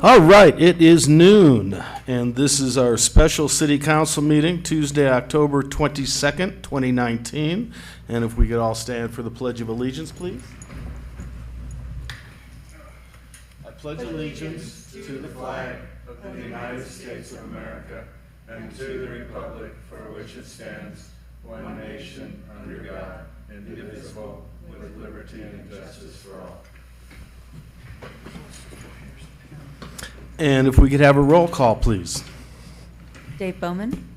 All right, it is noon, and this is our special city council meeting, Tuesday, October 22nd, 2019. And if we could all stand for the Pledge of Allegiance, please. I pledge allegiance to the flag of the United States of America and to the republic for which it stands, one nation, under God, indivisible, with liberty and justice for all. And if we could have a roll call, please. Dave Bowman.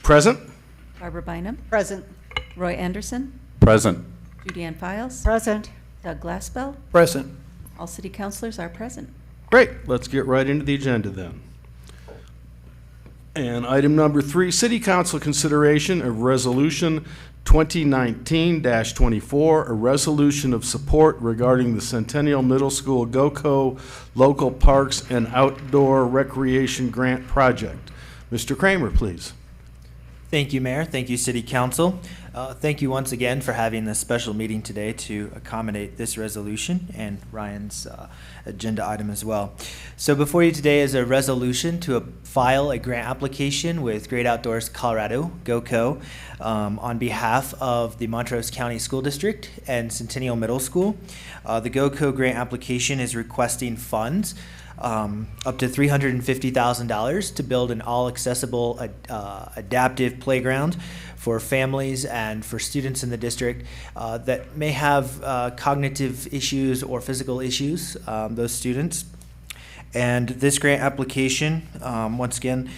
Present. Barbara Bynum. Present. Roy Anderson. Present. Judy Ann Files. Present. Doug Glassbell. Present. All city councilors are present. Great. Let's get right into the agenda then. And item number 3, City Council consideration of Resolution 2019-24, a resolution of support regarding the Centennial Middle School GOCO Local Parks and Outdoor Recreation Grant Project. Mr. Kramer, please. Thank you, Mayor. Thank you, City Council. Thank you once again for having this special meeting today to accommodate this resolution and Ryan's agenda item as well. So before you today is a resolution to file a grant application with Great Outdoors Colorado, GOCO, on behalf of the Montrose County School District and Centennial Middle School. The GOCO grant application is requesting funds up to $350,000 to build an all-accessible adaptive playground for families and for students in the district that may have cognitive issues or physical issues, those students. And this grant application, once again,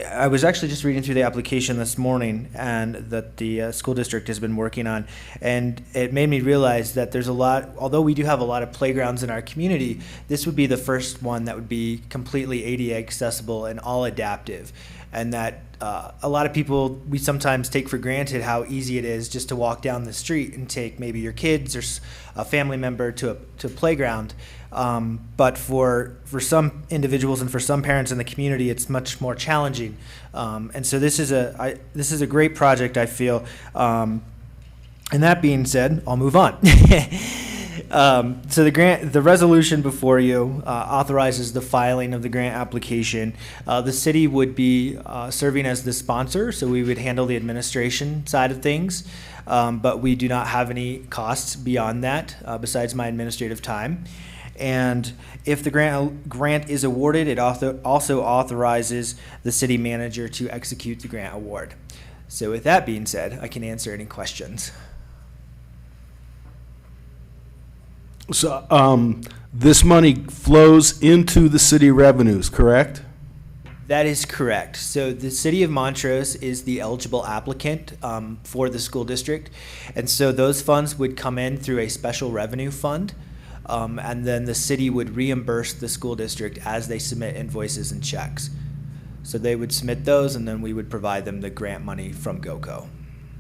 I was actually just reading through the application this morning and that the school district has been working on, and it made me realize that there's a lot, although we do have a lot of playgrounds in our community, this would be the first one that would be completely ADA accessible and all adaptive. And that a lot of people, we sometimes take for granted how easy it is just to walk down the street and take maybe your kids or a family member to a playground. But for some individuals and for some parents in the community, it's much more challenging. And so this is a great project, I feel. And that being said, I'll move on. So the resolution before you authorizes the filing of the grant application. The city would be serving as the sponsor, so we would handle the administration side of things. But we do not have any costs beyond that, besides my administrative time. And if the grant is awarded, it also authorizes the city manager to execute the grant award. So with that being said, I can answer any questions. So this money flows into the city revenues, correct? That is correct. So the city of Montrose is the eligible applicant for the school district. And so those funds would come in through a special revenue fund. And then the city would reimburse the school district as they submit invoices and checks. So they would submit those, and then we would provide them the grant money from GOCO.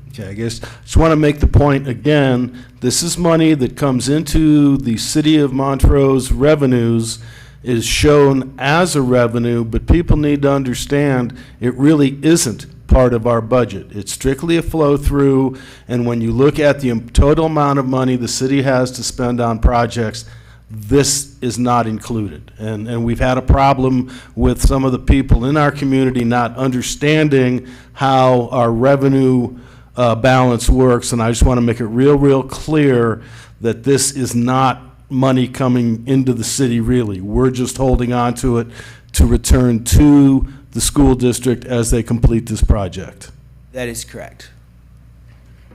Okay, I guess just want to make the point again, this is money that comes into the city of Montrose revenues, is shown as a revenue, but people need to understand it really isn't part of our budget. It's strictly a flow through, and when you look at the total amount of money the city has to spend on projects, this is not included. And we've had a problem with some of the people in our community not understanding how our revenue balance works, and I just want to make it real clear that this is not money coming into the city really. We're just holding on to it to return to the school district as they complete this project. That is correct.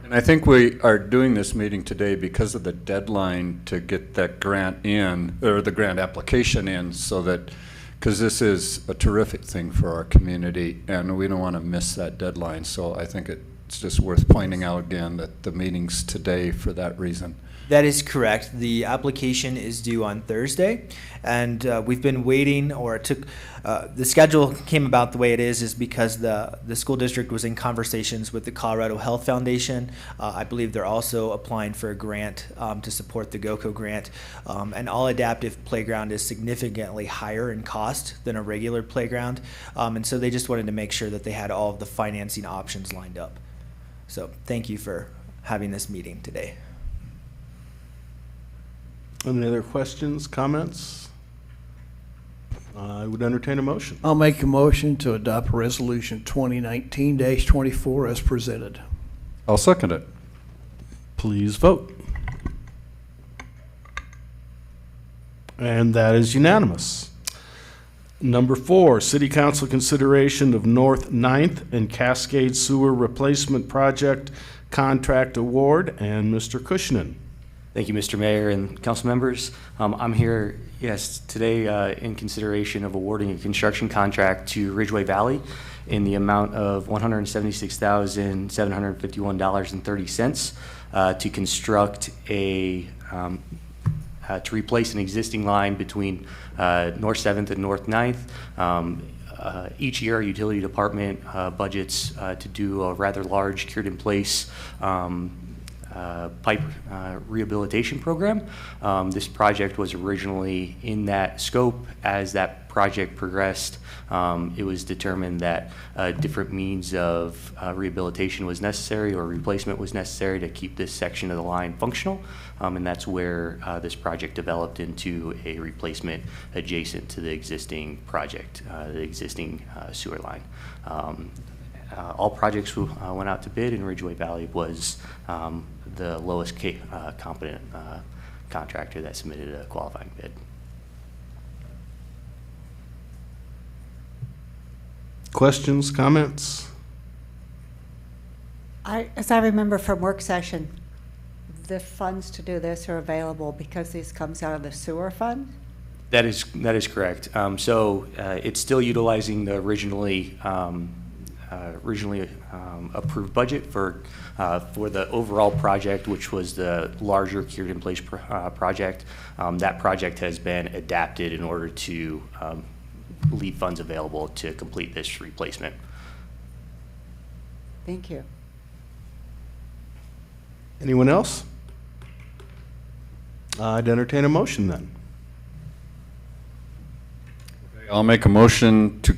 And I think we are doing this meeting today because of the deadline to get that grant in, or the grant application in, so that, because this is a terrific thing for our community and we don't want to miss that deadline. So I think it's just worth pointing out again that the meeting's today for that reason. That is correct. The application is due on Thursday, and we've been waiting, or it took, the schedule came about the way it is because the school district was in conversations with the Colorado Health Foundation. I believe they're also applying for a grant to support the GOCO grant. An all-adaptive playground is significantly higher in cost than a regular playground, and so they just wanted to make sure that they had all of the financing options lined up. So thank you for having this meeting today. Any other questions, comments? I would entertain a motion. I'll make a motion to adopt Resolution 2019-24 as presented. I'll second it. Please vote. And that is unanimous. Number 4, City Council consideration of North 9th and Cascade Sewer Replacement Project contract award, and Mr. Cushnan. Thank you, Mr. Mayor and council members. I'm here, today in consideration of awarding a construction contract to Ridgeway Valley in the amount of $176,751.30 to construct to replace an existing line between North 7th and North 9th. Each year, our utility department budgets to do a rather large cured-in-place pipe rehabilitation program. This project was originally in that scope. As that project progressed, it was determined that different means of rehabilitation was necessary or replacement was necessary to keep this section of the line functional. And that's where this project developed into a replacement adjacent to the existing project, the existing sewer line. All projects went out to bid, and Ridgeway Valley was the lowest competent contractor that submitted a qualifying bid. Questions, comments? As I remember from work session, the funds to do this are available because this comes out of the sewer fund? That is correct. So it's still utilizing the originally approved budget for the overall project, which was the larger cured-in-place project. That project has been adapted in order to leave funds available to complete this replacement. Thank you. Anyone else? I'd entertain a motion then. I'll make a motion to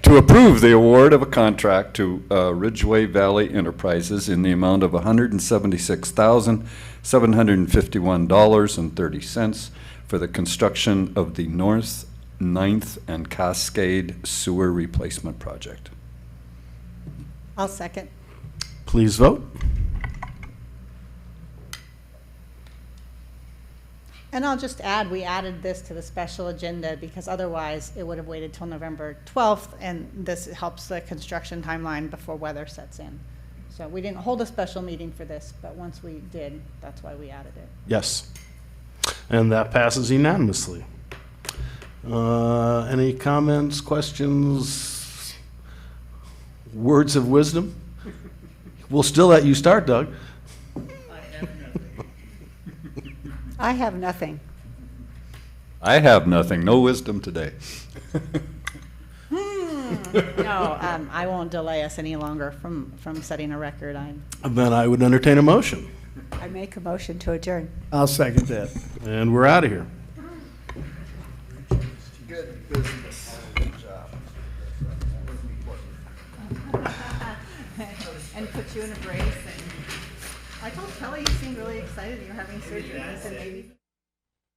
to approve the award of a contract to Ridgeway Valley Enterprises in the amount of $176,751.30 for the construction of the North 9th and Cascade Sewer Replacement Project. I'll second. Please vote. And I'll just add, we added this to the special agenda because otherwise it would have waited till November 12th, and this helps the construction timeline before weather sets in. So we didn't hold a special meeting for this, but once we did, that's why we added it. Yes. And that passes unanimously. Any comments, questions, words of wisdom? We'll still let you start, Doug. I have nothing. I have nothing, no wisdom today. No, I won't delay us any longer from setting a record. Then I would entertain a motion. I make a motion to adjourn. I'll second that. And we're out of here. Good business. Good job. And put you in a brace. And I told Kelly you seemed really excited that you're having surgery. I said maybe.